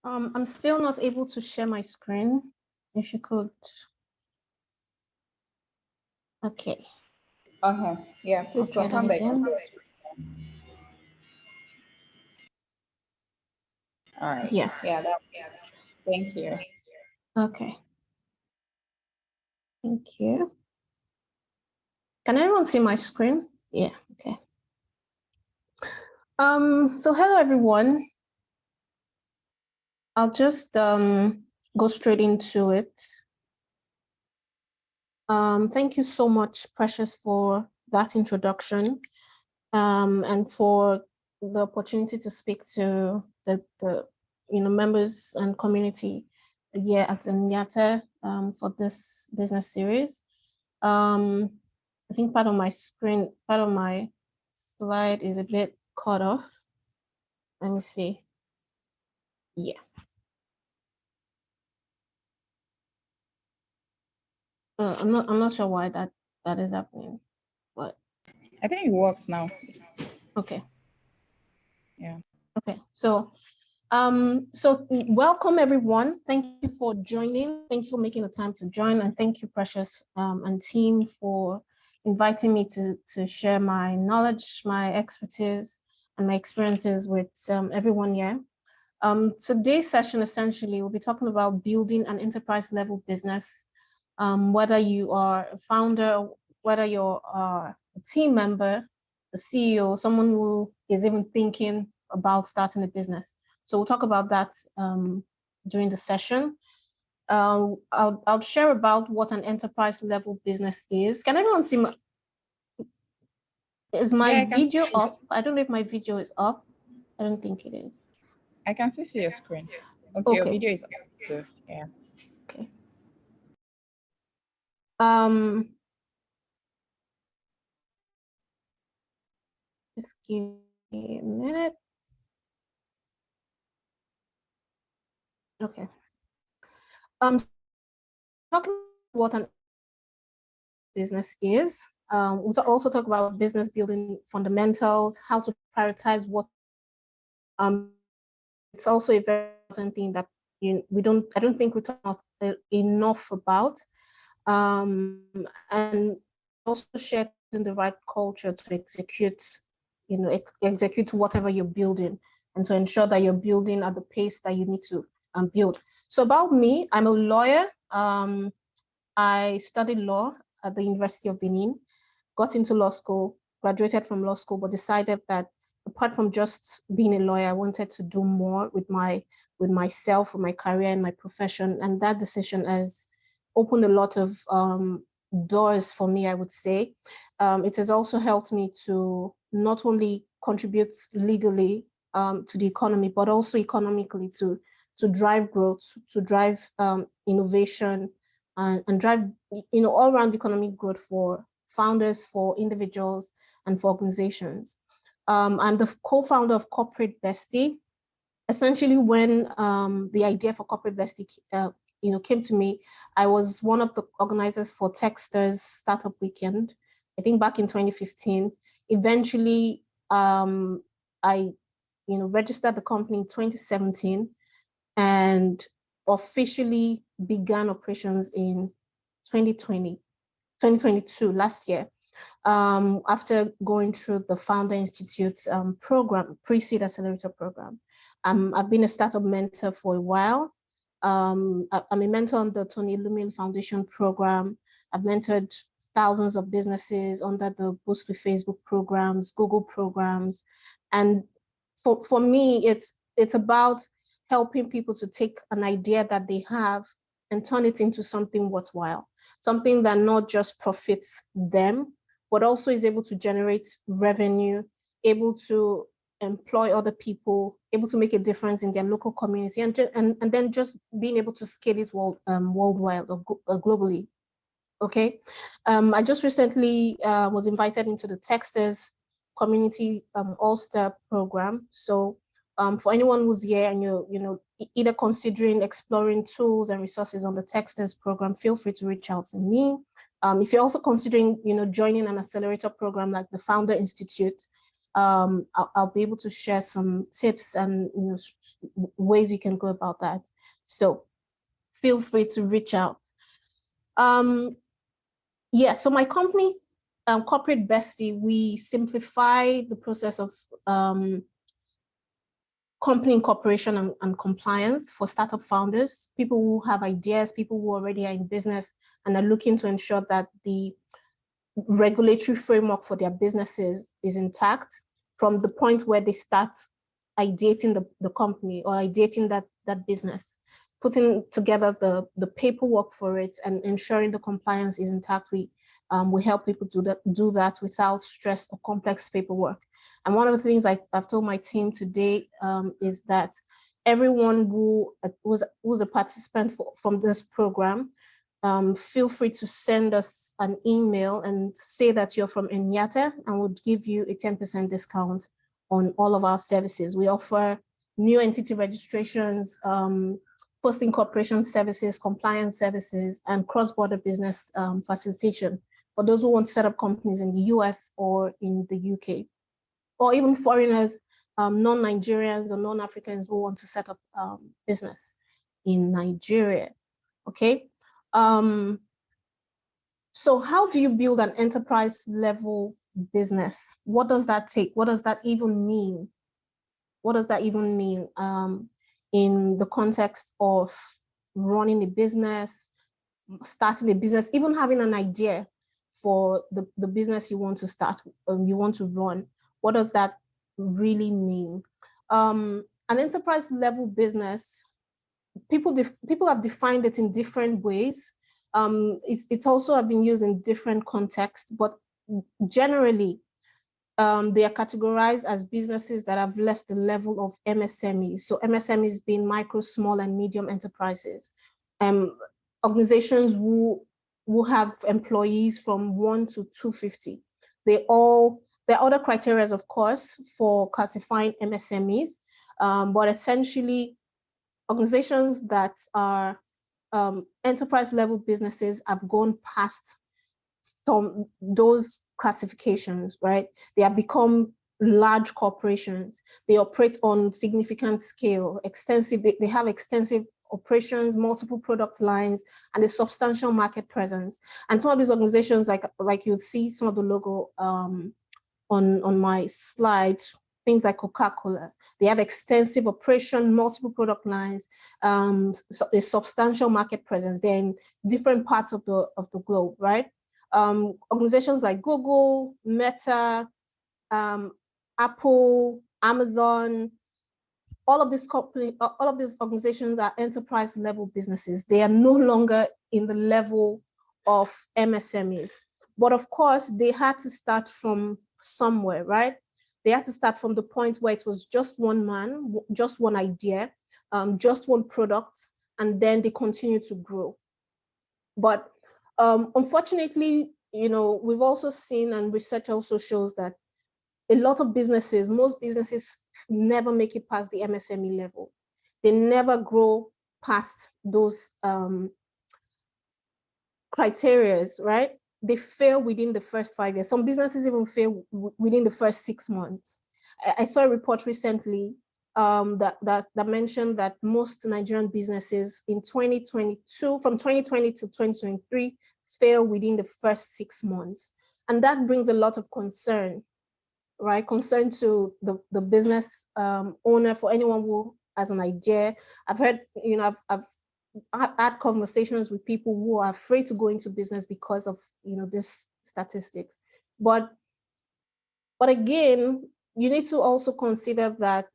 I'm still not able to share my screen. If you could. Okay. Okay, yeah, please I'll try that confirm that. again. All right. Yeah, Yes. thank you. Okay. Thank you. Can anyone see my screen? Yeah. Okay. So hello everyone. I'll just go straight into it. Thank you so much, Precious, for that introduction, and for the opportunity to speak to the members and community here at Enyata for this business series. I think part of my slide is a bit cut off. Let me see. Yeah. I'm not sure why that is happening, but I think it works now. okay. Yeah. Okay. So welcome everyone. Thank you for joining. Thank you for making the time to join, and thank you, Precious, and team, for inviting me to share my knowledge, my expertise, and my experiences with everyone here. Today's session, essentially, we'll be talking about building an enterprise level business. Whether you are a founder, whether you're a team member, a CEO, someone who is even thinking about starting a business. So we'll talk about that during the session. I'll share about what an enterprise level business is. Can everyone see my, is my video up? I don't know if my video is up. I don't think it is. I can see your screen. Okay, your Okay. video is up too. Yeah. Okay. Just give me a minute. Okay. Talking about what an business is. We'll also talk about business building fundamentals, how to prioritize what. It's also a very important thing that I don't think we talk enough about. And also share in the right culture to execute, execute whatever you're building, and to ensure that you're building at the pace that you need to build. So about me, I'm a lawyer. I studied law at the University of Benin, got into law school, graduated from law school, but decided that apart from just being a lawyer, I wanted to do more with myself, with my career and my profession. And that decision has opened a lot of doors for me, I would say. It has also helped me to not only contribute legally to the economy, but also economically to drive growth, to drive innovation, and drive all around economic growth for founders, for individuals, and for organizations. I'm the co-founder of Corporate Bestie. Essentially, when the idea for Corporate Bestie came to me, I was one of the organizers for Techsters Startup Weekend, I think back in 2015. Eventually, I registered the company in 2017 and officially began operations in 2022, last year, after going through the Founder Institute program, Pre-Seed Accelerator program. I've been a startup mentor for a while. I'm a mentor on the Tony Lumil Foundation program. I've mentored thousands of businesses under the Boost with Facebook programs, Google programs. And for me, it's about helping people to take an idea that they have and turn it into something worthwhile, something that not just profits them, but also is able to generate revenue, able to employ other people, able to make a difference in their local community, and then just being able to scale it worldwide or globally. Okay, I just recently was invited into the Techsters Community All-Star program. So for anyone who's here and you're either considering exploring tools and resources on the Techsters program, feel free to reach out to me. If you're also considering joining an accelerator program like the Founder Institute, I'll be able to share some tips and ways you can go about that. So feel free to reach out. Yeah, so my company, Corporate Bestie, we simplify the process of company incorporation and compliance for startup founders, people who have ideas, people who already are in business and are looking to ensure that the regulatory framework for their businesses is intact from the point where they start ideating the company or ideating that business, putting together the paperwork for it and ensuring the compliance is intact. We help people do that without stress or complex paperwork. And one of the things I've told my team today is that everyone who was a participant from this program, feel free to send us an email and say that you're from Enyata, and we'll give you a 10% discount on all of our services. We offer new entity registrations, post-incorporation services, compliance services, and cross-border business facilitation for those who want to set up companies in the US or in the UK, or even foreigners, non-Nigerians or non-Africans who want to set up business in Nigeria, okay? So how do you build an enterprise level business? What does that take? What does that even mean? What does that even mean in the context of running a business, starting a business, even having an idea for the business you want to start, you want to run? What does that really mean? An enterprise level business, people have defined it in different ways. It's also have been used in different contexts, but generally, they are categorized as businesses that have left the level of MSMEs. So MSMEs being micro, small, and medium enterprises. Organizations who have employees from 1 to 250. There are other criteria, of course, for classifying MSMEs, but essentially, organizations that are enterprise level businesses have gone past those classifications, right? They have become large corporations. They operate on significant scale, they have extensive operations, multiple product lines, and a substantial market presence. And some of these organizations, like you'd see some of the logo on my slide, things like Coca-Cola, they have extensive operation, multiple product lines, so a substantial market presence. They're in different parts of the globe, right? Organizations like Google, Meta, Apple, Amazon, all of these organizations are enterprise level businesses. They are no longer in the level of MSMEs. But of course, they had to start from somewhere, right? They had to start from the point where it was just one man, just one idea, just one product, and then they continue to grow. But unfortunately, we've also seen, and research also shows that a lot of businesses, most businesses never make it past the MSME level. They never grow past those criterias, right? They fail within the first 5 years. Some businesses even fail within the first 6 months. I saw a report recently that mentioned that most Nigerian businesses in 2022, from 2020 to 2023, fail within the first 6 months. And that brings a lot of concern, right? Concern to the business owner, for anyone who has an idea. I've heard, I've had conversations with people who are afraid to go into business because of, this statistics. But again, you need to also consider that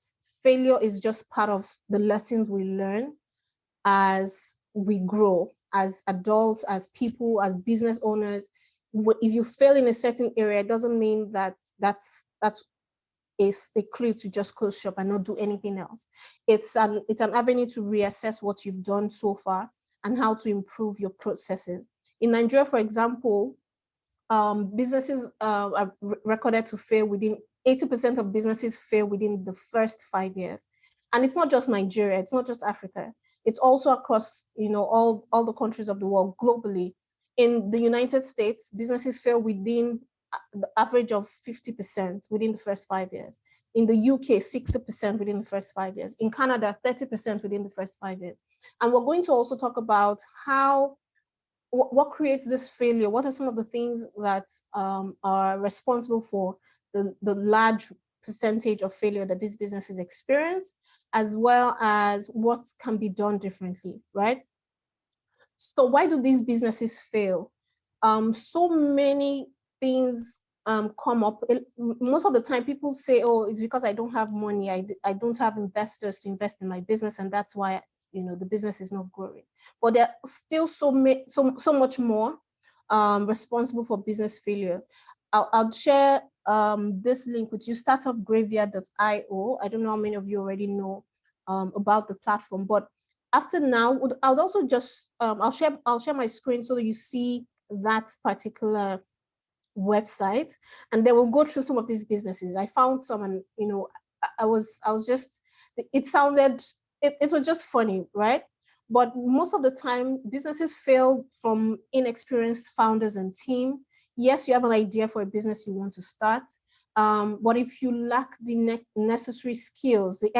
failure is just part of the lessons we learn as we grow, as adults, as people, as business owners. If you fail in a certain area, it doesn't mean that that's a clue to just close shop and not do anything else. It's an avenue to reassess what you've done so far and how to improve your processes. In Nigeria, for example, businesses are recorded to fail within 80% of businesses fail within the first 5 years. And it's not just Nigeria, it's not just Africa. It's also across, all the countries of the world globally. In the United States, businesses fail within the average of 50% within the first 5 years. In the UK, 60% within the first 5 years. In Canada, 30% within the first 5 years. And we're going to also talk about what creates this failure. What are some of the things that are responsible for the large percentage of failure that these businesses experience, as well as what can be done differently, right? So why do these businesses fail? So many things come up. Most of the time people say, oh, it's because I don't have money. I don't have investors to invest in my business, and that's why the business is not growing. But there are still so much more responsible for business failure. I'll share this link with you, startupgraveyard.io. I don't know how many of you already know about the platform, but after now, I'll also just I'll share my screen so that you see that particular website, and then we'll go through some of these businesses. I found some, and I was just, it sounded, it was just funny, right? But most of the time, businesses fail from inexperienced founders and team. Yes, you have an idea for a business you want to start, but if you lack the necessary skills, the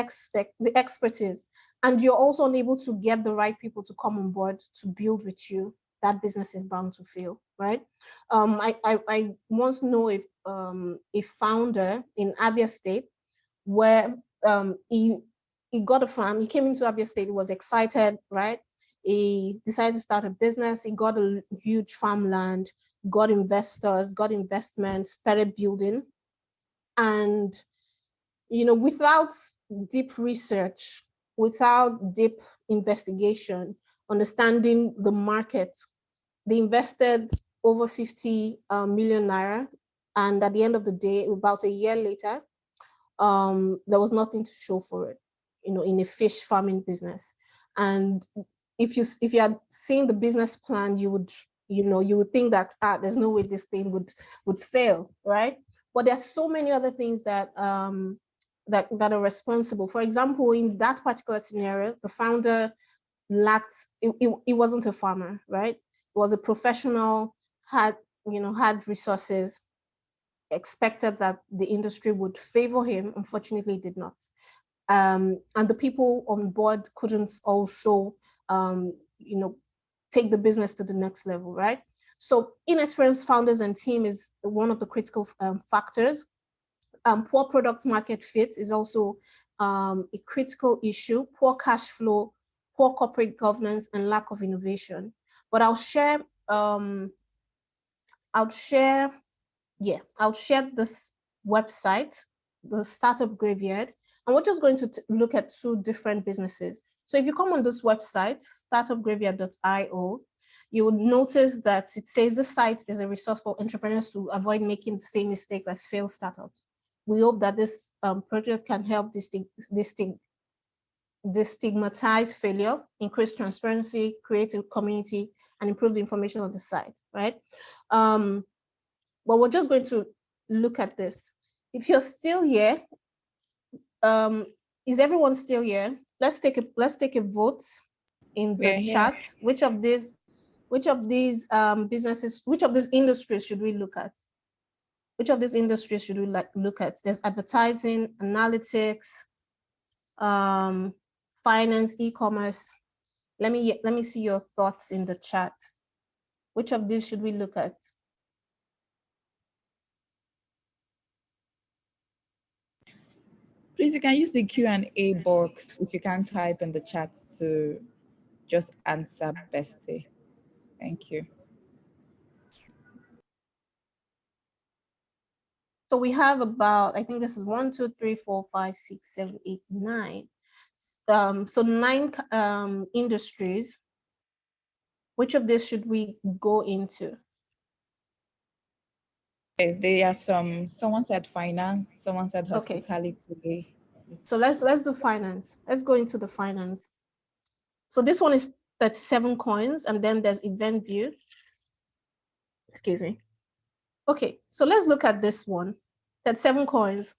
expertise, and you're also unable to get the right people to come on board to build with you, that business is bound to fail, right? I once know a founder in Abia State where he got a farm. He came into Abia State, he was excited, right? He decided to start a business. He got a huge farmland, got investors, got investments, started building. And, without deep research, without deep investigation, understanding the market, they invested over 50 million naira. And at the end of the day, about a year later, there was nothing to show for it, in a fish farming business. And if you had seen the business plan, you would think that there's no way this thing would fail, right? But there's so many other things that that are responsible. For example, in that particular scenario, the founder lacked, it wasn't a farmer, right? It was a professional, had resources, expected that the industry would favor him. Unfortunately, it did not. And the people on board couldn't also, take the business to the next level, right? So inexperienced founders and team is one of the critical factors. Poor product market fit is also a critical issue. Poor cash flow, poor corporate governance, and lack of innovation. But I'll share this website, the Startup Graveyard, and we're just going to look at two different businesses. So if you come on this website, startupgraveyard.io, you would notice that it says the site is a resource for entrepreneurs to avoid making the same mistakes as failed startups. We hope that this project can help destigmatize failure, increase transparency, create a community, and improve the information on the site, right? But we're just going to look at this. If you're still here, is everyone still here? Let's take a vote in the chat. Which of these businesses, which of these industries should we look at? Which of these industries should we look at? There's advertising, analytics, finance, e-commerce. Let me see your thoughts in the chat. Which of these should we look at? Please, you can use the Q&A box if you can't type in the chat to just answer Bestie. Thank you. So we have about, I think this is 1, 2, 3, 4, 5, 6, 7, 8, 9. So 9 industries. Which of these should we go into? Yes, there are some. Someone said finance. Someone said hospitality. Okay. So let's do finance. Let's go into the finance. So this one is 37 coins, and then there's event view. Excuse me. Okay, so let's look at this one. 37 coins.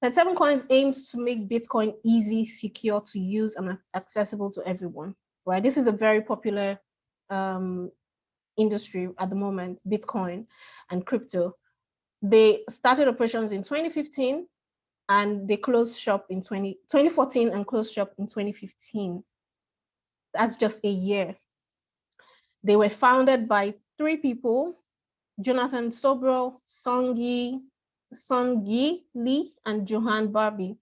37 coins aims to make Bitcoin easy, secure to use, and accessible to everyone. Right. This is a very popular industry at the moment, Bitcoin and crypto. They started operations in 2015 and they closed shop in 2014 and closed shop in 2015. That's just a year. They were founded by 3 people, Jonathan Sobro, Songi Lee, and Johan Barbie.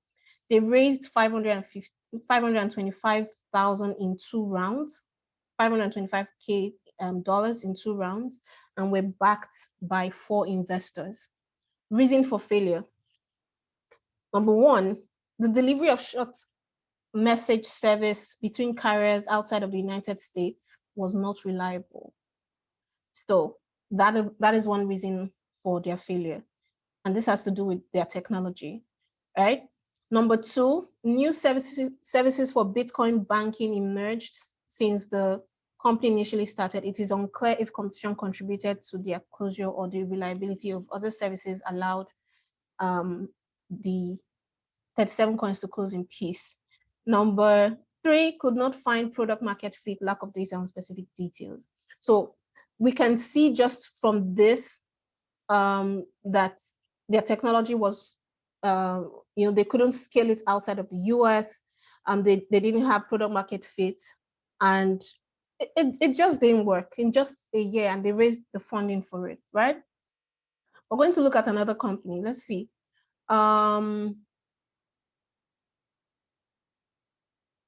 They raised 525,000 in 2 rounds, 525K dollars in 2 rounds, and were backed by 4 investors. Reason for failure. Number 1, the delivery of short message service between carriers outside of the United States was not reliable. So that is one reason for their failure. And this has to do with their technology, right? Number 2, new services for Bitcoin banking emerged since the company initially started. It is unclear if competition contributed to their closure or the reliability of other services allowed the 37 coins to close in peace. Number 3, could not find product market fit, lack of data on specific details. So we can see just from this that their technology was, they couldn't scale it outside of the US. They didn't have product market fit, and it just didn't work in just a year, and they raised the funding for it, right? We're going to look at another company. Let's see.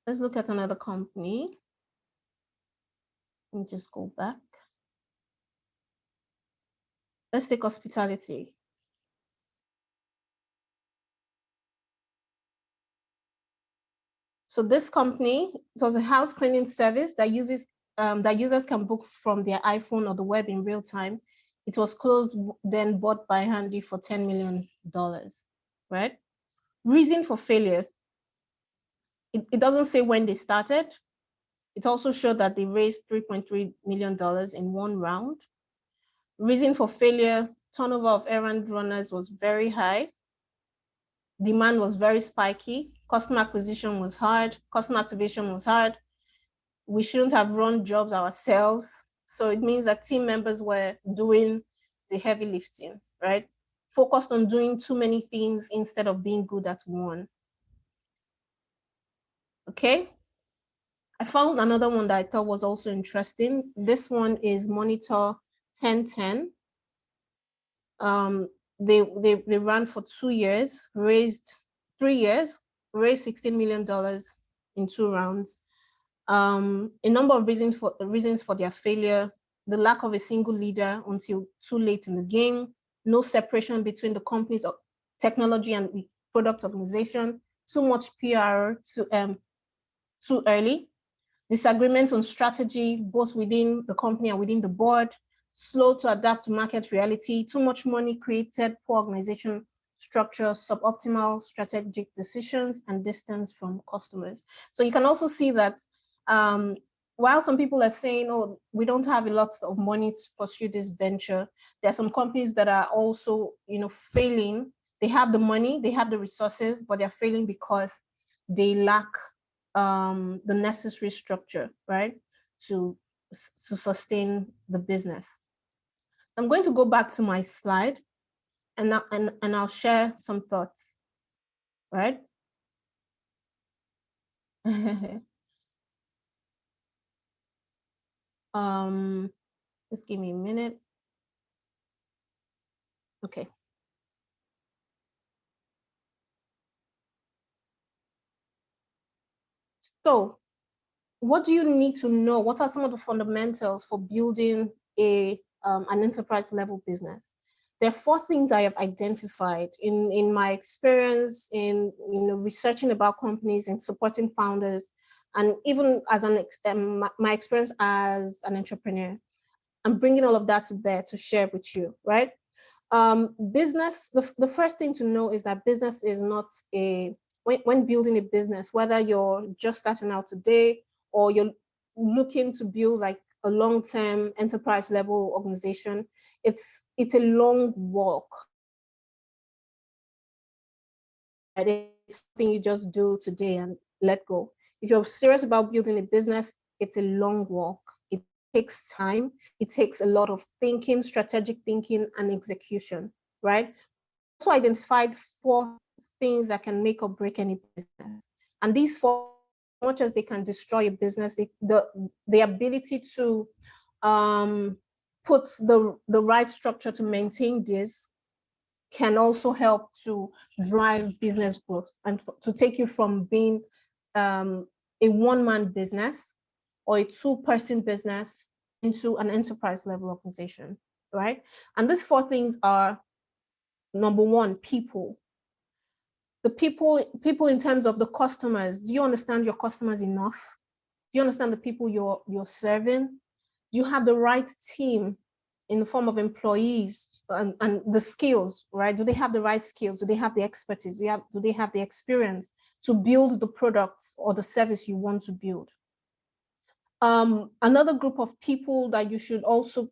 Let's look at another company. Let me just go back. Let's take hospitality. So this company, it was a house cleaning service that users can book from their iPhone or the web in real time. It was closed, then bought by Handy for $10 million, right? Reason for failure. It doesn't say when they started. It also showed that they raised $3.3 million in 1 round. Reason for failure, turnover of errand runners was very high. Demand was very spiky. Customer acquisition was hard. Customer activation was hard. We shouldn't have run jobs ourselves. So it means that team members were doing the heavy lifting, right? Focused on doing too many things instead of being good at one. Okay. I found another one that I thought was also interesting. This one is Monitor 1010. They ran for 2 years, raised 3 years, raised $16 million in 2 rounds. A number of reasons for their failure: the lack of a single leader until too late in the game, no separation between the company's technology and product organization, too much PR too early, disagreements on strategy, both within the company and within the board, slow to adapt to market reality, too much money created, poor organization structure, suboptimal strategic decisions, and distance from customers. So you can also see that while some people are saying, oh, we don't have a lot of money to pursue this venture, there are some companies that are also, failing. They have the money, they have the resources, but they're failing because they lack the necessary structure, right, to sustain the business. I'm going to go back to my slide and I'll share some thoughts, right? Just give me a minute. Okay. So what do you need to know? What are some of the fundamentals for building an enterprise level business? There are 4 things I have identified in my experience in researching about companies and supporting founders, and even as my experience as an entrepreneur. I'm bringing all of that to bear to share with you, right? Business, the first thing to know is that business is not when building a business, whether you're just starting out today or you're looking to build like a long-term enterprise level organization, it's a long walk. It's something you just do today and let go. If you're serious about building a business, it's a long walk. takes time. It takes a lot of thinking, strategic thinking, and execution, right? Also identified 4 things that can make or break any business. And these 4, as much as they can destroy a business, the ability to put the right structure to maintain this can also help to drive business growth and to take you from being a one-man business or a 2-person business into an enterprise level organization, right? And these 4 things are, number 1, people. The people in terms of the customers. Do you understand your customers enough? Do you understand the people you're serving? Do you have the right team in the form of employees and the skills, right? Do they have the right skills? Do they have the expertise? Do they have the experience to build the product or the service you want to build? Another group of people that you should also,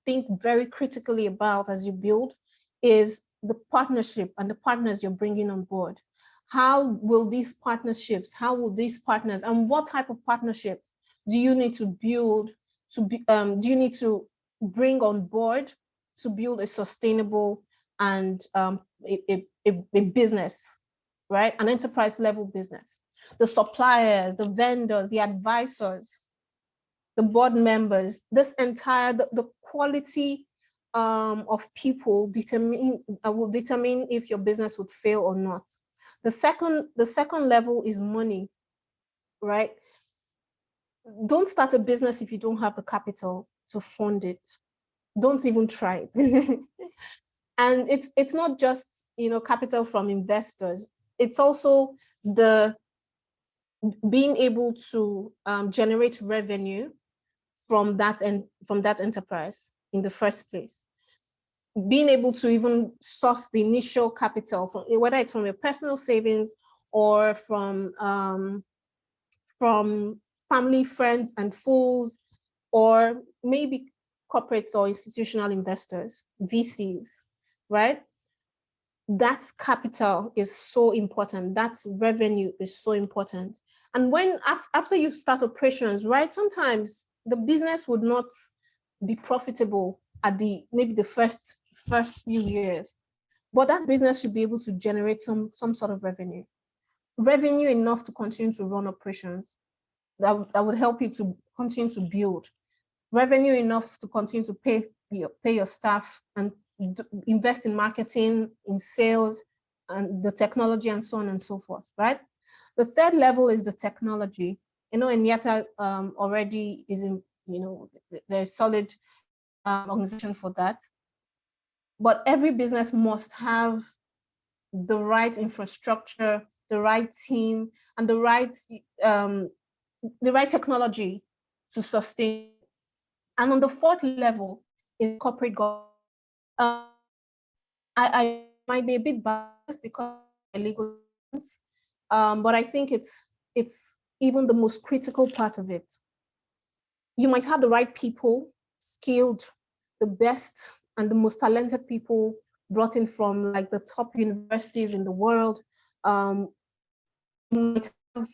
think very critically about as you build is the partnership and the partners you're bringing on board. How will these partners, and what type of partnerships do you need to build do you need to bring on board to build a sustainable and a business, right? An enterprise level business. The suppliers, the vendors, the advisors, the board members, this entire, the quality of people will determine if your business would fail or not. The second level is money, right? Don't start a business if you don't have the capital to fund it. Don't even try it. And it's not just, capital from investors. It's also the being able to generate revenue from that enterprise in the first place. Being able to even source the initial capital, from whether it's from your personal savings or from family, friends, and fools, or maybe corporates or institutional investors, VCs, right? That capital is so important. That revenue is so important. And when after you start operations, right, sometimes the business would not be profitable at maybe the first few years, but that business should be able to generate some sort of revenue enough to continue to run operations. That would help you to continue to build, revenue enough to continue to pay your staff and invest in marketing, in sales, and the technology, and so on and so forth, right? The third level is the technology. Enyata already is in, there's solid organization for that. But every business must have the right infrastructure, the right team, and the right technology to sustain. And on the 4th level is corporate governance. I might be a bit biased because of legal sense, but I think it's even the most critical part of it. You might have the right people, skilled, the best and the most talented people brought in from like the top universities in the world. You might have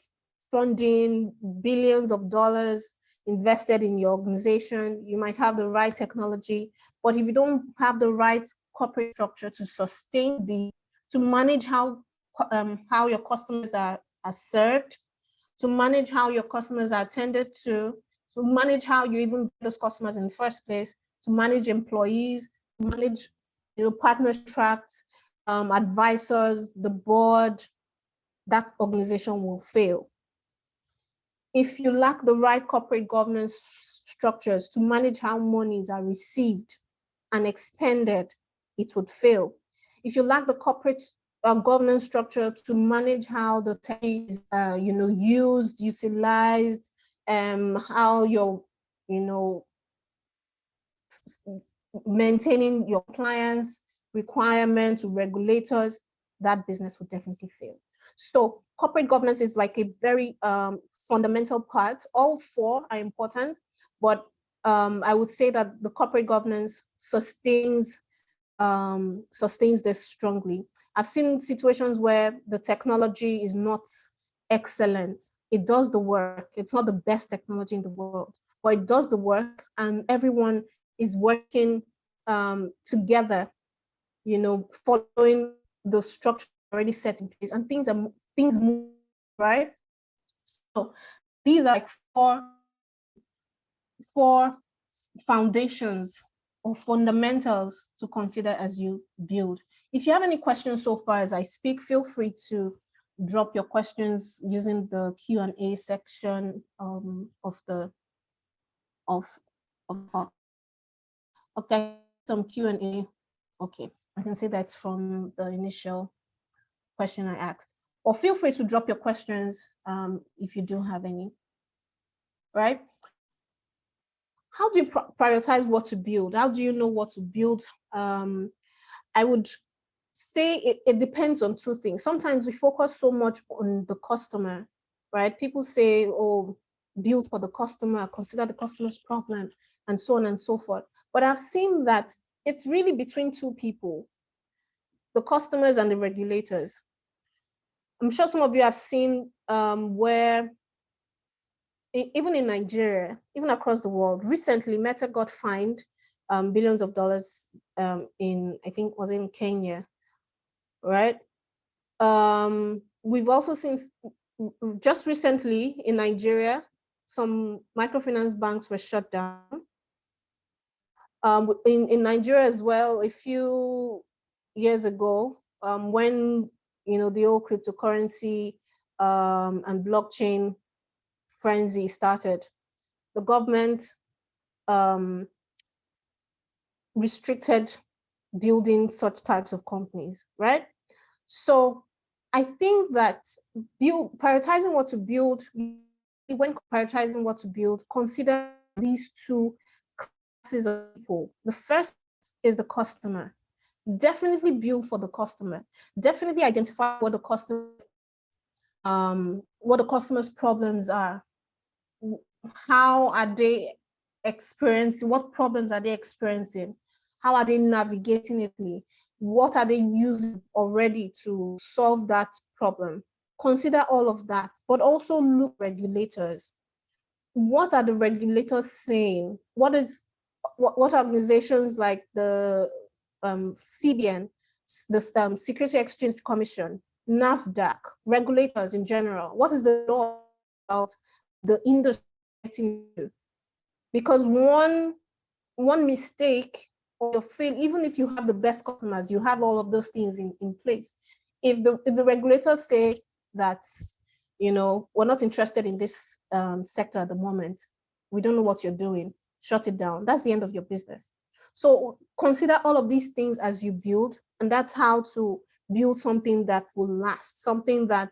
funding, billions of dollars invested in your organization. You might have the right technology, but if you don't have the right corporate structure to sustain to manage how your customers are served, to manage how your customers are attended to manage how you even get those customers in the first place, to manage employees, to manage partner tracks, advisors, the board, that organization will fail. If you lack the right corporate governance structures to manage how monies are received and expended, it would fail. If you lack the corporate governance structure to manage how the tech is, used, utilized, how you're, maintaining your clients' requirements, regulators, that business would definitely fail. So corporate governance is like a very fundamental part. All 4 are important, but I would say that the corporate governance sustains this strongly. I've seen situations where the technology is not excellent. It does the work. It's not the best technology in the world, or it does the work, and everyone is working together, following the structure already set in place, and things move, right? So these are like four foundations or fundamentals to consider as you build. If you have any questions so far as I speak, feel free to drop your questions using the Q&A section of the of okay, some Q&A. Okay, I can see that's from the initial question I asked. Or feel free to drop your questions if you do have any, right? How do you prioritize what to build? How do you know what to build? I would say it depends on two things. Sometimes we focus so much on the customer, right? People say, oh, build for the customer, consider the customer's problem, and so on and so forth. But I've seen that it's really between two people, the customers and the regulators. I'm sure some of you have seen where even in Nigeria, even across the world, recently Meta got fined billions of dollars in, I think, was in Kenya, right? We've also seen just recently in Nigeria, some microfinance banks were shut down. In Nigeria as well, a few years ago, when the old cryptocurrency and blockchain frenzy started, the government restricted building such types of companies, right? So I think that prioritizing what to build, when prioritizing what to build, consider these two classes of people. The first is the customer. Definitely build for the customer. Definitely identify what the customer's problems are. How are they experiencing? What problems are they experiencing? How are they navigating it? What are they using already to solve that problem? Consider all of that, but also look at regulators. What are the regulators saying? What organizations like the CBN, the Security Exchange Commission, NAFDAC, regulators in general, what is the law about the industry? Because one mistake or fail, even if you have the best customers, you have all of those things in place. If the regulators say that, we're not interested in this sector at the moment, we don't know what you're doing, shut it down. That's the end of your business. So consider all of these things as you build, and that's how to build something that will last, something that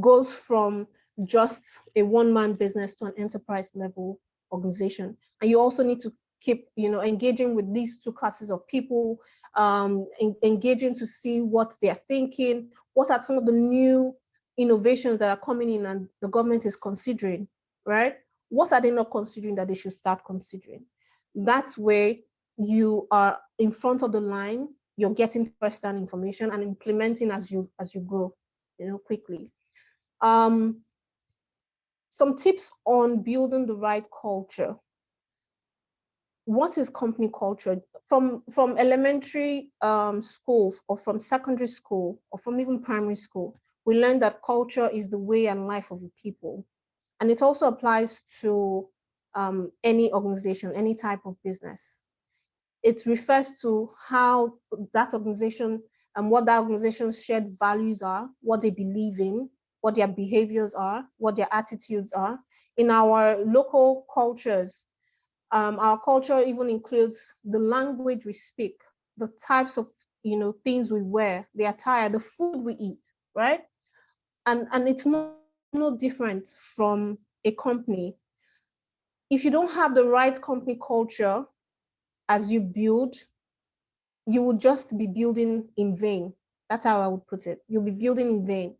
goes from just a one-man business to an enterprise level organization. And you also need to keep, engaging with these two classes of people, engaging to see what they're thinking, what are some of the new innovations that are coming in and the government is considering, right? What are they not considering that they should start considering? That's where you are in front of the line, you're getting first-hand information and implementing as you grow, quickly. Some tips on building the right culture. What is company culture? From elementary school, or from secondary school, or from even primary school, we learn that culture is the way and life of the people. And it also applies to any organization, any type of business. It refers to how that organization and what that organization's shared values are, what they believe in, what their behaviors are, what their attitudes are. In our local cultures, our culture even includes the language we speak, the types of things we wear, the attire, the food we eat, right? And it's no different from a company. If you don't have the right company culture as you build, you will just be building in vain. That's how I would put it. You'll be building in vain.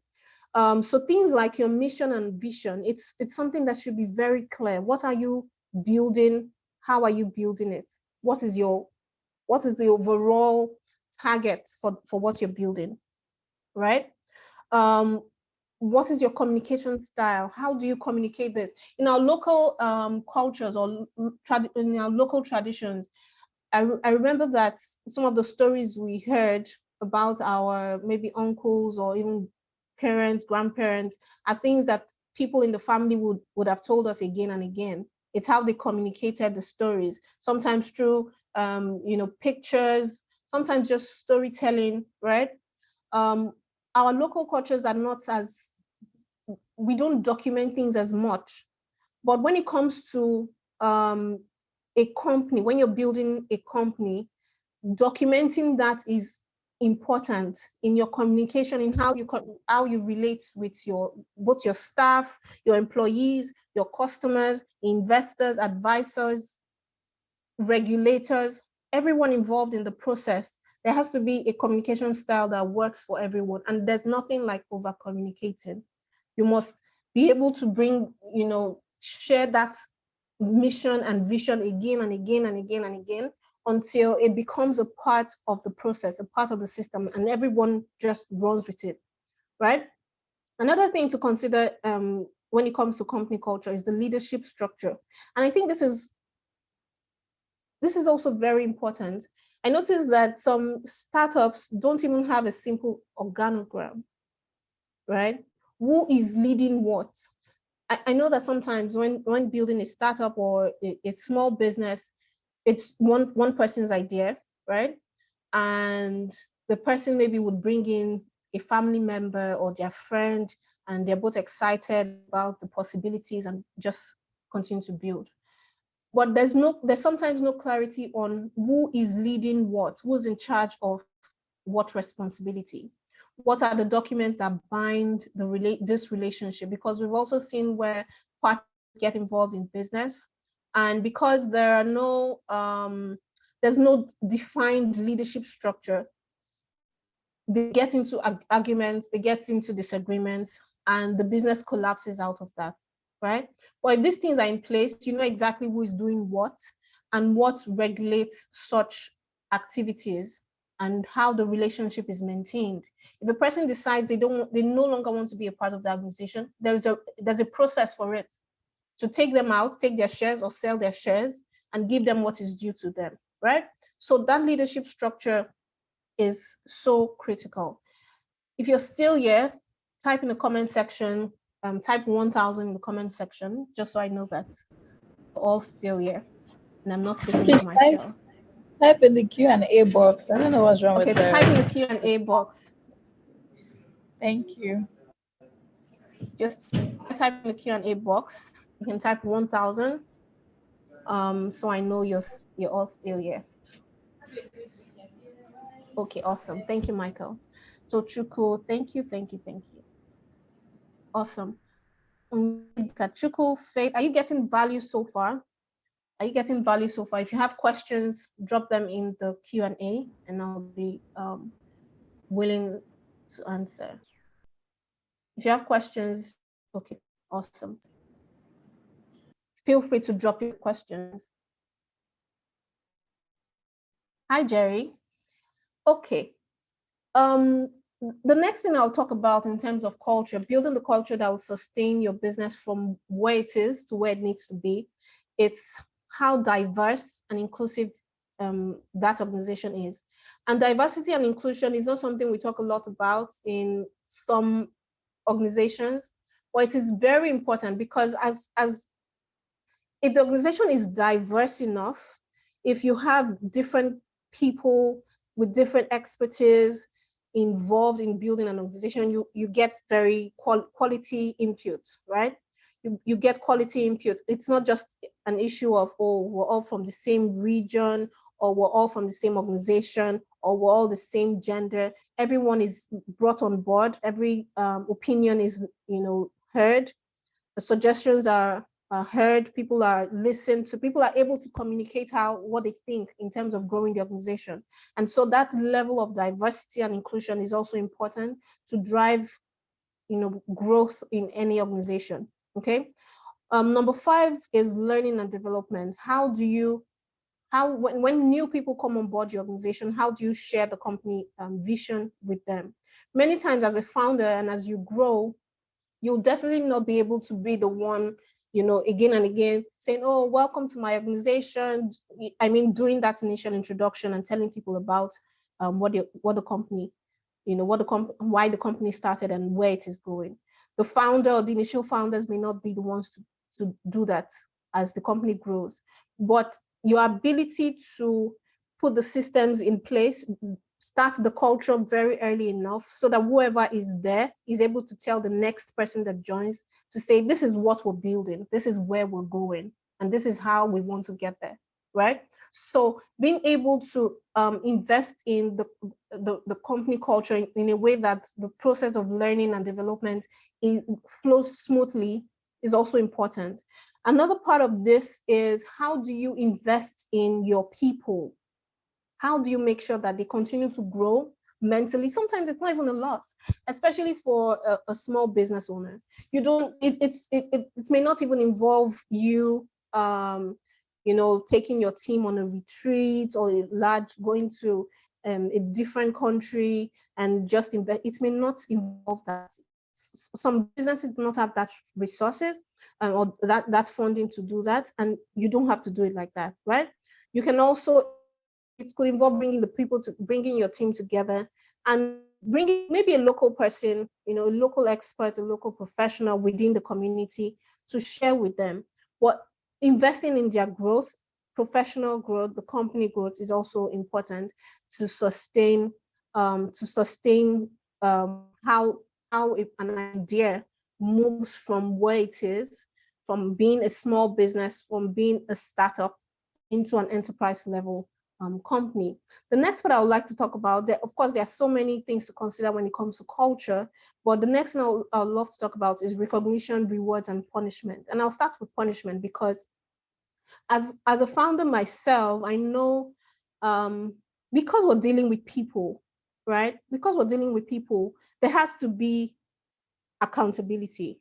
So things like your mission and vision, it's something that should be very clear. What are you building? How are you building it? What is the overall target for what you're building, right? what is your communication style? How do you communicate this? In our local cultures or in our local traditions, I remember that some of the stories we heard about our maybe uncles or even parents, grandparents, are things that people in the family would have told us again and again. It's how they communicated the stories, sometimes through pictures, sometimes just storytelling, right? Our local cultures are not as, we don't document things as much. But when it comes to a company, when you're building a company, documenting that is important in your communication, in how you relate with your both your staff, your employees, your customers, investors, advisors, regulators, everyone involved in the process. There has to be a communication style that works for everyone, and there's nothing like over communicating. You must be able to bring, share that mission and vision again and again and again and again until it becomes a part of the process, a part of the system, and everyone just runs with it, right? Another thing to consider when it comes to company culture is the leadership structure. And I think this is also very important. I noticed that some startups don't even have a simple organogram, right? Who is leading what? I know that sometimes when building a startup or a small business, it's one person's idea, right? And the person maybe would bring in a family member or their friend, and they're both excited about the possibilities and just continue to build. But there's sometimes no clarity on who is leading what, who's in charge of what responsibility. What are the documents that bind this relationship? Because we've also seen where partners get involved in business, and because there's no defined leadership structure, they get into arguments, they get into disagreements, and the business collapses out of that, right? But if these things are in place, you know exactly who is doing what and what regulates such activities and how the relationship is maintained. If a person decides they no longer want to be a part of the organization, there's a process for it to take them out, take their shares or sell their shares and give them what is due to them, right? So that leadership structure is so critical. If you're still here, type in the comment section, type 1000 in the comment section, just so I know that we're all still here and I'm not speaking to Please myself. type in the Q&A box. I don't know what's wrong Okay, with to type in the the. Q&A box, Thank you. just type in the Q&A box. You can type 1000, so I know you're all still here. Okay, awesome. Thank you, Michael. So Chuku, thank you. Awesome. Chuku, Faith, are you getting value so far? Are you getting value so far? If you have questions, drop them in the Q&A and I'll be willing to answer. If you have questions, okay, awesome. Feel free to drop your questions. Hi, Jerry. Okay. The next thing I'll talk about in terms of culture, building the culture that will sustain your business from where it is to where it needs to be, it's how diverse and inclusive that organization is. And diversity and inclusion is not something we talk a lot about in some organizations, but it is very important because as if the organization is diverse enough, if you have different people with different expertise involved in building an organization, you get very quality input, right? You get quality input. It's not just an issue of, oh, we're all from the same region, or we're all from the same organization, or we're all the same gender. Everyone is brought on board. Every opinion is, heard. The suggestions are heard, people are listened to, people are able to communicate what they think in terms of growing the organization. And so that level of diversity and inclusion is also important to drive growth in any organization. Okay. Number 5 is learning and development. When new people come on board your organization, how do you share the company vision with them? Many times as a founder and as you grow, you'll definitely not be able to be the one, again and again saying, oh, welcome to my organization. I mean, doing that initial introduction and telling people about what the company, why the company started and where it is going. The founder or the initial founders may not be the ones to do that as the company grows, but your ability to put the systems in place, start the culture very early enough so that whoever is there is able to tell the next person that joins to say, this is what we're building, this is where we're going, and this is how we want to get there, right? So being able to invest in the company culture in a way that the process of learning and development flows smoothly is also important. Another part of this is, how do you invest in your people? How do you make sure that they continue to grow mentally? Sometimes it's not even a lot, especially for a small business owner. You don't, it may not even involve you, taking your team on a retreat or going to a different country and just invest. It may not involve that. Some businesses do not have that resources or that funding to do that, and you don't have to do it like that, right? You can also, it could involve bringing your team together and bringing maybe a local person, a local expert, a local professional within the community to share with them. But investing in their growth, professional growth, the company growth is also important to sustain how an idea moves from where it is, from being a small business, from being a startup into an enterprise level company. The next part I would like to talk about, of course, there are so many things to consider when it comes to culture, but the next thing I'd love to talk about is recognition, rewards, and punishment. And I'll start with punishment because as a founder myself, I know because we're dealing with people, right? Because we're dealing with people, there has to be accountability.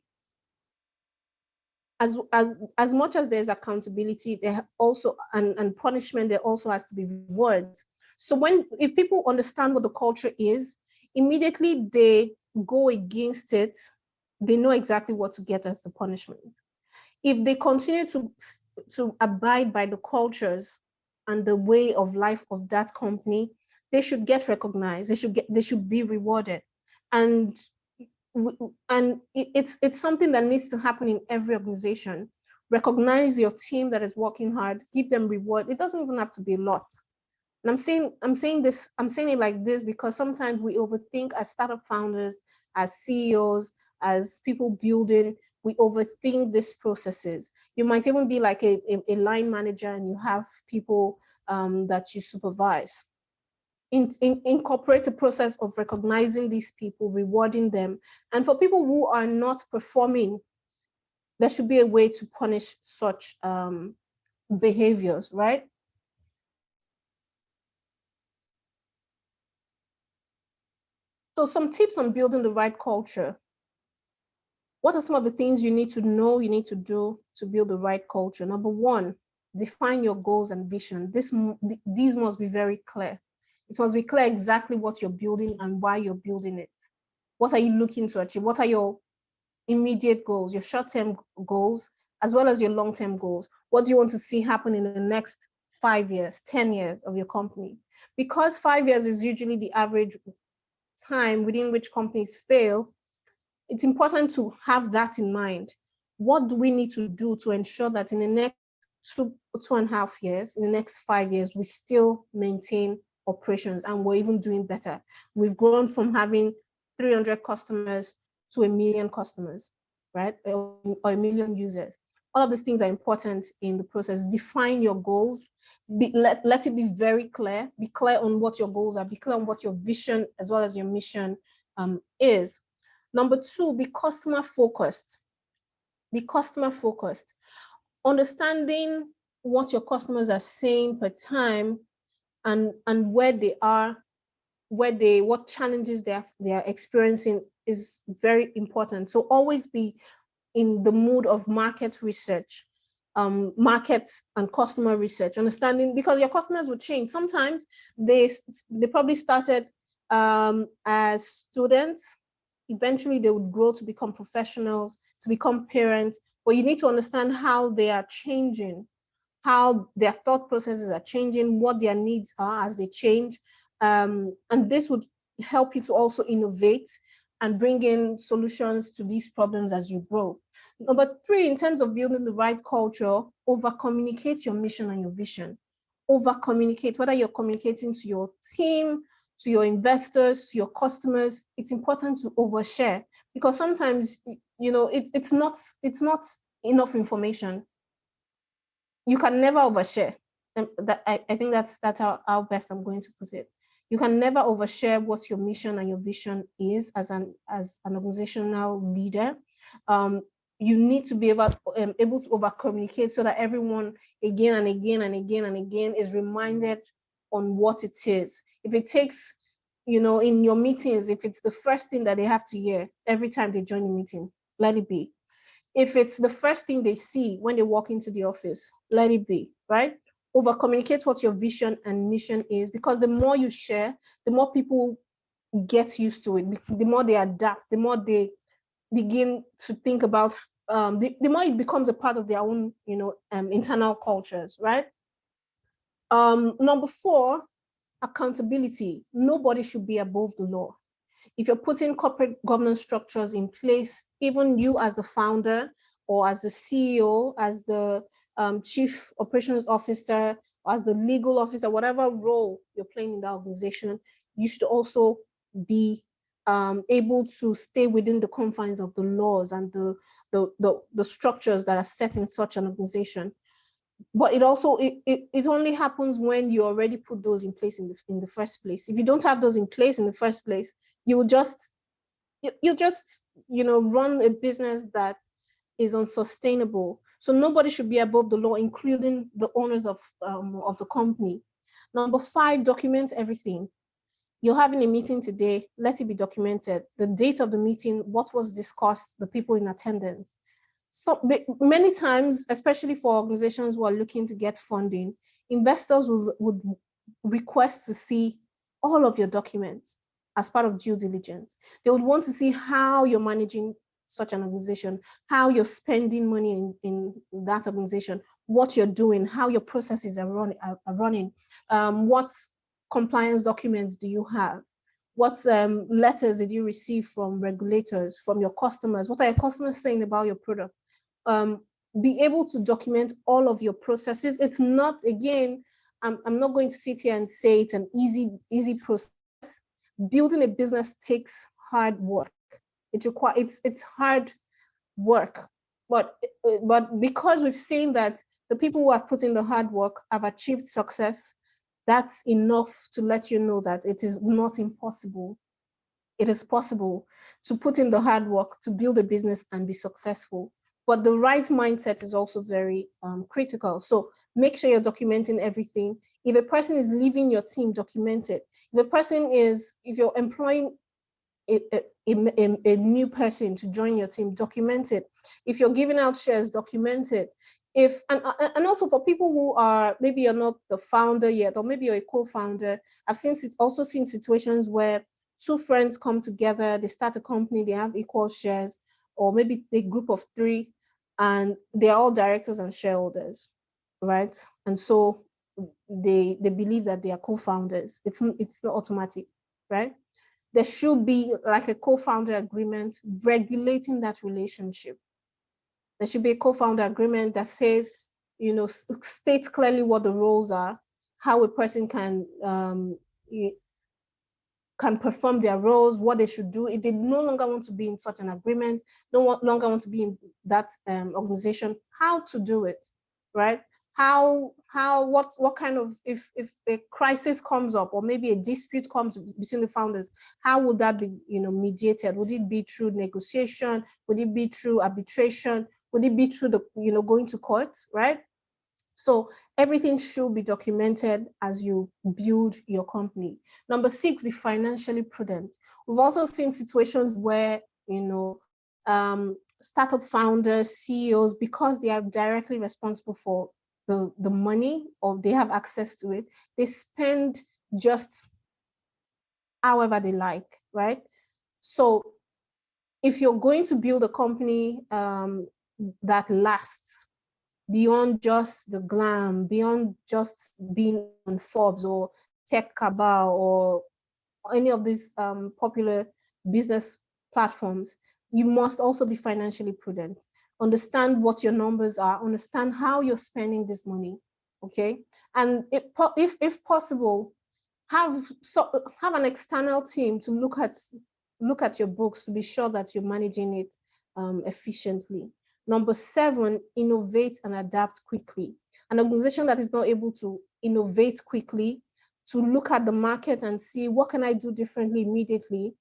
As much as there's accountability, there also and punishment, there also has to be rewards. So if people understand what the culture is, immediately they go against it, they know exactly what to get as the punishment. If they continue to abide by the cultures and the way of life of that company, they should get recognized, they should be rewarded. And it's something that needs to happen in every organization. Recognize your team that is working hard, give them reward. It doesn't even have to be a lot. And I'm saying it like this because sometimes we overthink as startup founders, as CEOs, as people building, we overthink these processes. You might even be like a line manager and you have people that you supervise. Incorporate a process of recognizing these people, rewarding them. And for people who are not performing, there should be a way to punish such behaviors, right? So some tips on building the right culture. What are some of the things you need to know, you need to do to build the right culture? Number one, define your goals and vision. These must be very clear. It must be clear exactly what you're building and why you're building it. What are you looking to achieve? What are your immediate goals, your short-term goals, as well as your long-term goals? What do you want to see happen in the next 5 years, 10 years of your company? Because 5 years is usually the average time within which companies fail, it's important to have that in mind. What do we need to do to ensure that in the next 2.5 years, in the next 5 years, we still maintain operations and we're even doing better? We've grown from having 300 customers to 1 million customers, right? Or 1 million users. All of these things are important in the process. Define your goals. Let it be very clear. Be clear on what your goals are. Be clear on what your vision as well as your mission is. Number two, be customer focused. Be customer focused. Understanding what your customers are saying per time and where they are, what challenges they are experiencing is very important. So always be in the mood of market research, market and customer research, understanding, because your customers will change. Sometimes they probably started as students, Eventually, they would grow to become professionals, to become parents, but you need to understand how they are changing, how their thought processes are changing, what their needs are as they change. And this would help you to also innovate and bring in solutions to these problems as you grow. Number three, in terms of building the right culture, over communicate your mission and your vision. Over communicate, whether you're communicating to your team, to your investors, to your customers, it's important to overshare, because sometimes, it's not enough information. You can never overshare. And I think that's how best I'm going to put it. You can never overshare what your mission and your vision is as an organizational leader. You need to be able to over communicate so that everyone again and again and again and again is reminded on what it is. If it takes, in your meetings, if it's the first thing that they have to hear every time they join the meeting, let it be. If it's the first thing they see when they walk into the office, let it be, right? Over communicate what your vision and mission is, because the more you share, the more people get used to it, the more they adapt, the more they begin to think about, the more it becomes a part of their own, internal cultures, right? Number four, accountability. Nobody should be above the law. If you're putting corporate governance structures in place, even you as the founder or as the CEO, as the chief operations officer, or as the legal officer, whatever role you're playing in the organization, you should also be able to stay within the confines of the laws and the structures that are set in such an organization. But it only happens when you already put those in place in the first place. If you don't have those in place in the first place, you will just run a business that is unsustainable. So nobody should be above the law, including the owners of the company. Number five, document everything. You're having a meeting today, let it be documented. The date of the meeting, what was discussed, the people in attendance. So many times, especially for organizations who are looking to get funding, investors would request to see all of your documents as part of due diligence. They would want to see how you're managing such an organization, how you're spending money in that organization, what you're doing, how your processes are running, what compliance documents do you have, what letters did you receive from regulators, from your customers, what are your customers saying about your product? Be able to document all of your processes. It's not, again, I'm not going to sit here and say it's an easy process. Building a business takes hard work. It's hard work, but because we've seen that the people who have put in the hard work have achieved success, that's enough to let you know that it is not impossible. It is possible to put in the hard work to build a business and be successful. But the right mindset is also very critical. So make sure you're documenting everything. If a person is leaving your team, document it. If you're employing a new person to join your team, document it. If you're giving out shares, document it. And also for people who are, maybe you're not the founder yet, or maybe you're a co-founder, I've also seen situations where two friends come together, they start a company, they have equal shares, or maybe a group of three, and they're all directors and shareholders, right? And so they believe that they are co-founders. It's not automatic, right? There should be like a co-founder agreement regulating that relationship. There should be a co-founder agreement that says, states clearly what the roles are, how a person can perform their roles, what they should do. If they no longer want to be in such an agreement, no longer want to be in that organization, how to do it, right? What kind of, if a crisis comes up, or maybe a dispute comes between the founders, how would that be, mediated? Would it be through negotiation? Would it be through arbitration? Would it be through going to court, right? So everything should be documented as you build your company. Number six, be financially prudent. We've also seen situations where, startup founders, CEOs, because they are directly responsible for the money, or they have access to it, they spend just however they like, right? So if you're going to build a company that lasts beyond just the glam, beyond just being on Forbes or Tech Cabal or any of these popular business platforms, you must also be financially prudent. Understand what your numbers are, understand how you're spending this money, okay? And if possible, have an external team to look at your books to be sure that you're managing it efficiently. Number 7, innovate and adapt quickly. An organization that is not able to innovate quickly, to look at the market and see what can I do differently immediately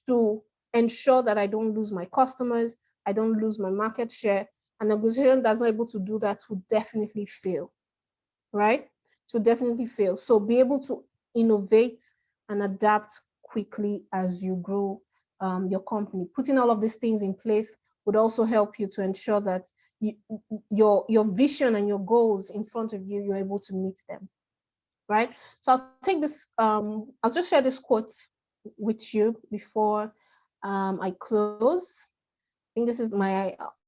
to ensure that I don't lose my customers, I don't lose my market share. An organization that's not able to do that will definitely fail, right? To definitely fail. So be able to innovate and adapt quickly as you grow your company. Putting all of these things in place would also help you to ensure that your vision and your goals in front of you, you're able to meet them, right? So I'll take this, I'll just share this quote with you before I close. I think this is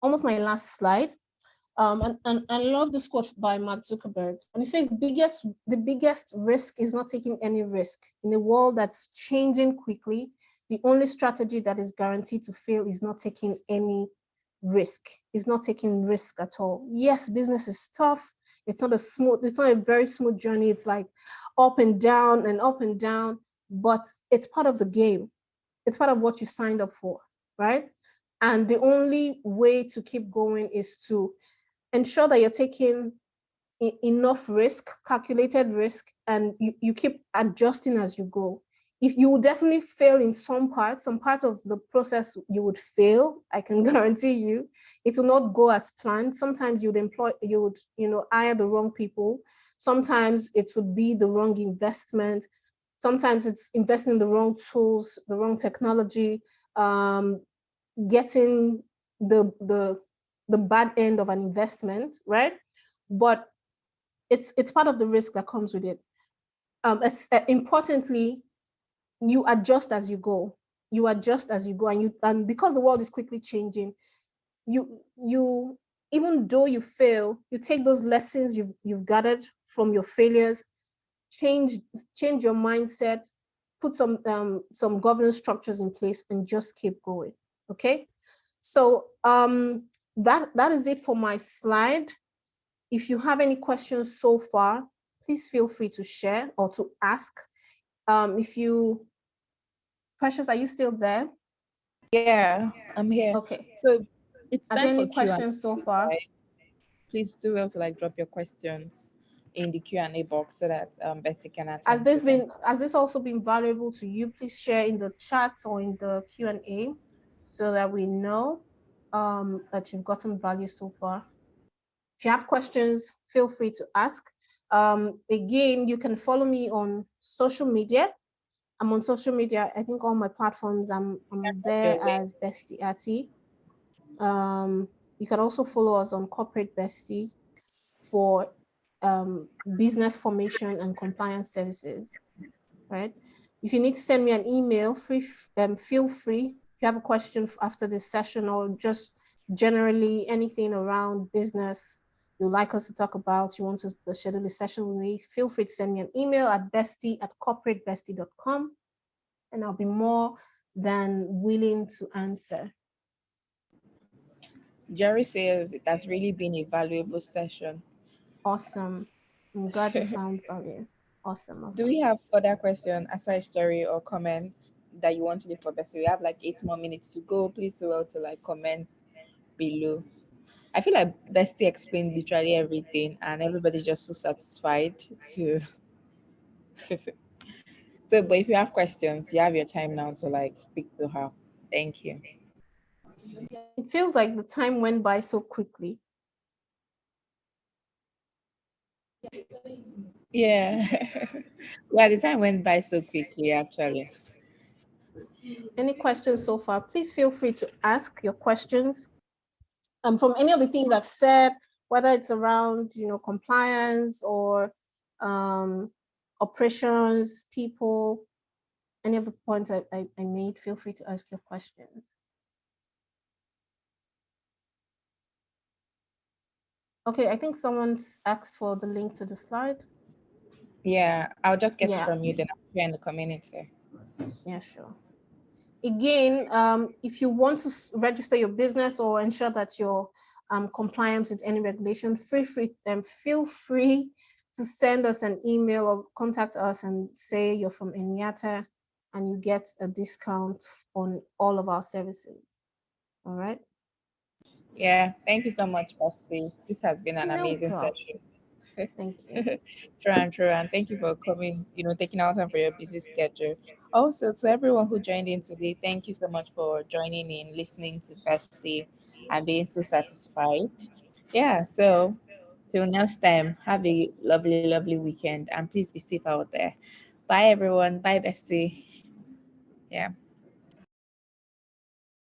almost my last slide. And I love this quote by Mark Zuckerberg. And he says, the biggest risk is not taking any risk. In a world that's changing quickly, the only strategy that is guaranteed to fail is not taking any risk, is not taking risk at all. Yes, business is tough. It's not a very smooth journey. It's like up and down and up and down, but it's part of the game. It's part of what you signed up for, right? And the only way to keep going is to ensure that you're taking enough risk, calculated risk, and you keep adjusting as you go. If you will definitely fail in some parts of the process, you would fail. I can guarantee you, it will not go as planned. Sometimes you would hire the wrong people. Sometimes it would be the wrong investment. Sometimes it's investing in the wrong tools, the wrong technology, getting the bad end of an investment, right? But it's part of the risk that comes with it. Importantly, you adjust as you go. You adjust as you go, and because the world is quickly changing, you even though you fail, you take those lessons you've gathered from your failures, change your mindset, put some governance structures in place, and just keep going. Okay, so that is it for my slide. If you have any questions so far, please feel free to share or to ask. Precious, are you still there? Yeah, I'm here. Okay. So it's Are there time for any Q&A. questions so far? Please do also like drop your questions in the Q&A box so that Bestie can Has attend to them. this also been valuable to you? Please share in the chat or in the Q&A so that we know that you've gotten value so far. If you have questions, feel free to ask. Again, you can follow me on social media. I'm on social media. I think all my platforms, I'm there as Bestie Atti. You can also follow us on Corporate Bestie for business formation and compliance services, right? If you need to send me an email, feel free. If you have a question after this session or just generally anything around business you'd like us to talk about, you want to schedule a session with me, feel free to send me an email at bestie@corporatebestie.com, and I'll be more than willing to answer. Jerry says it has really been a valuable session. Awesome. I'm glad you found value. Awesome. Do we have further questions aside Jerry or comments that you want to leave for Bestie? We have like 8 more minutes to go. Please do well to like comment below. I feel like Bestie explained literally everything and everybody's just so satisfied to so but if you have questions, you have your time now to like speak to her. Thank you. It feels like the time went by so quickly. Yeah. Yeah, the time went by so quickly actually. Any questions so far? Please feel free to ask your questions. From any of the things I've said, whether it's around compliance or operations, people, any of the points I made, feel free to ask your questions. Okay, I think someone's asked for the link to the slide. Yeah, I'll just get it Yeah, from you, then I'll share in the community. yeah, sure. Again, if you want to register your business or ensure that you're compliant with any regulation, feel free to send us an email or contact us and say you're from Enyata, and you get a discount on all of our services. All right. Yeah, thank you so much, Bestie. This has been an No amazing problem. session. Thank you. True and true. And thank you for coming, taking out time for your busy schedule. Also, to everyone who joined in today, thank you so much for joining in, listening to Bestie, and being so satisfied. Yeah, so till next time, have a lovely, lovely weekend, and please be safe out there. Bye, everyone. Bye, Bestie. Yeah.